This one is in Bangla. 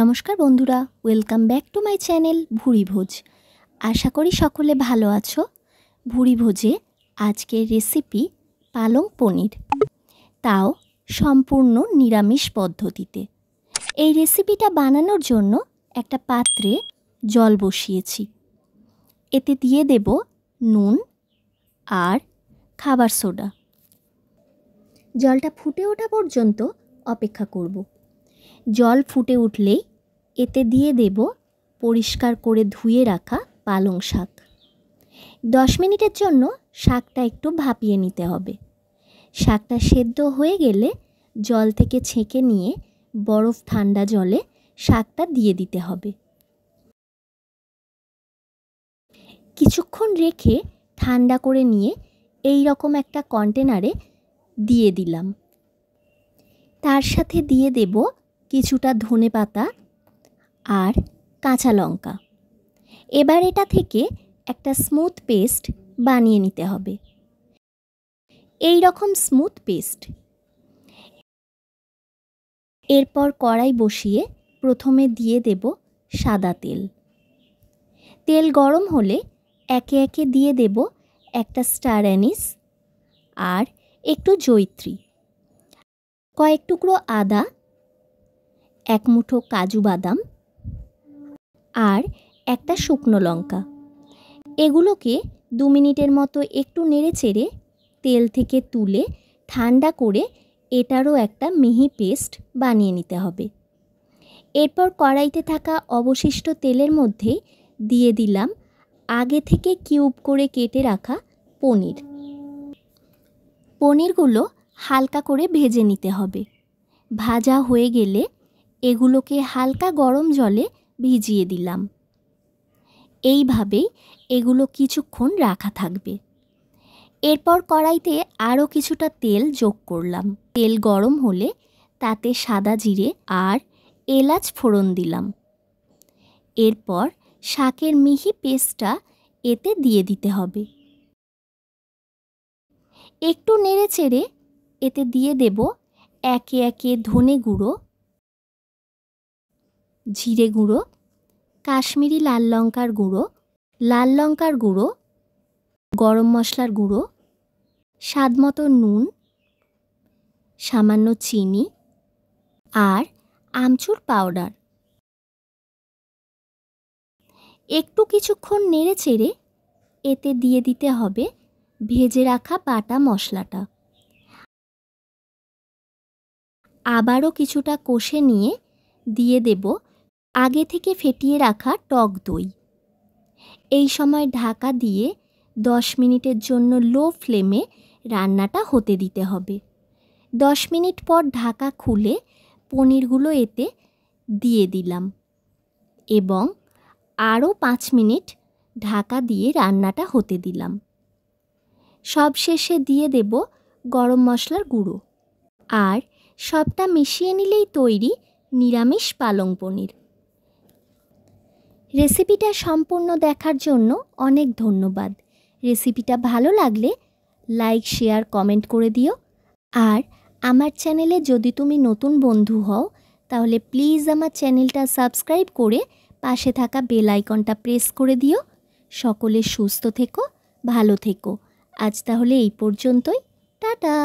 নমস্কার বন্ধুরা, welcome back to my channel ভুরি ভোজ। আশা করি সকলে ভালো আছো। ভুরি ভোজে আজকের রেসিপি পালং পনির, তাও সম্পূর্ণ নিরামিষ পদ্ধতিতে। এই রেসিপিটা বানানোর জন্য একটা পাত্রে জল বসিয়েছি। এতে দিয়ে দেব নুন আর খাবার সোডা। জলটা ফুটে ওঠা পর্যন্ত অপেক্ষা করব। জল ফুটে উঠলেই এতে দিয়ে দেব পরিষ্কার করে ধুয়ে রাখা পালং শাক। 10 মিনিটের জন্য শাকটা একটু ভাপিয়ে নিতে হবে। শাকটা সেদ্ধ হয়ে গেলে জল থেকে ছেঁকে নিয়ে বরফ ঠান্ডা জলে শাকটা দিয়ে দিতে হবে। কিছুক্ষণ রেখে ঠান্ডা করে নিয়ে এই রকম একটা কন্টেনারে দিয়ে দিলাম। তার সাথে দিয়ে দেব কিছুটা ধনেপাতা আর কাঁচা লঙ্কা। এবার এটা থেকে একটা স্মুথ পেস্ট বানিয়ে নিতে হবে। এই রকম স্মুথ পেস্ট। এরপর কড়াই বসিয়ে প্রথমে দিয়ে দেব সাদা তেল। তেল গরম হলে একে একে দিয়ে দেব একটা স্টার অ্যানিস আর একটু জয়িত্রী, কয়েক টুকরো আদা, এক মুঠো কাজু বাদাম আর একটা শুকনো লঙ্কা। এগুলোকে 2 মিনিটের মতো একটু নেড়েচেড়ে তেল থেকে তুলে ঠান্ডা করে এটারও একটা মিহি পেস্ট বানিয়ে নিতে হবে। এরপর কড়াইতে থাকা অবশিষ্ট তেলের মধ্যে দিয়ে দিলাম আগে থেকে কিউব করে কেটে রাখা পনির। পনিরগুলো হালকা করে ভেজে নিতে হবে। ভাজা হয়ে গেলে এগুলোকে হালকা গরম জলে ভিজিয়ে দিলাম। এইভাবেই এগুলো কিছুক্ষণ রাখা থাকবে। এরপর কড়াইতে আরও কিছুটা তেল যোগ করলাম। তেল গরম হলে তাতে সাদা জিরে আর এলাচ ফোড়ন দিলাম। এরপর শাকের মিহি পেস্টটা এতে দিয়ে দিতে হবে। একটু নেড়েচেড়ে এতে দিয়ে দেব একে একে ধনে গুঁড়ো, জিরে গুঁড়ো, কাশ্মীরি লাল লঙ্কার গুঁড়ো, লাল লঙ্কার গুঁড়ো, গরম মশলার গুঁড়ো, স্বাদমতো নুন, সামান্য চিনি আর আমচুর পাউডার। একটু কিছুক্ষণ নেড়েচেড়ে এতে দিয়ে দিতে হবে ভেজে রাখা বাটা মশলাটা। আবারও কিছুটা কষে নিয়ে দিয়ে দেব আগে থেকে ফেটিয়ে রাখা টক দই। এই সময় ঢাকা দিয়ে 10 মিনিটের জন্য লো ফ্লেমে রান্নাটা হতে দিতে হবে। 10 মিনিট পর ঢাকা খুলে পনিরগুলো এতে দিয়ে দিলাম এবং আরও 5 মিনিট ঢাকা দিয়ে রান্নাটা হতে দিলাম। সবশেষে দিয়ে দেব গরম মশলার গুঁড়ো। আর সবটা মিশিয়ে নিলেই তৈরি নিরামিষ পালং পনির। রেসিপিটা সম্পূর্ণ দেখার জন্য অনেক ধন্যবাদ। রেসিপিটা ভালো লাগলে লাইক, শেয়ার, কমেন্ট করে দিও। আর আমার চ্যানেলে যদি তুমি নতুন বন্ধু হও তাহলে প্লিজ আমার চ্যানেলটা সাবস্ক্রাইব করে পাশে থাকা বেল আইকনটা প্রেস করে দিও। সকলে সুস্থ থেকো, ভালো থেকো। আজ তাহলে এই পর্যন্তই। টাটা।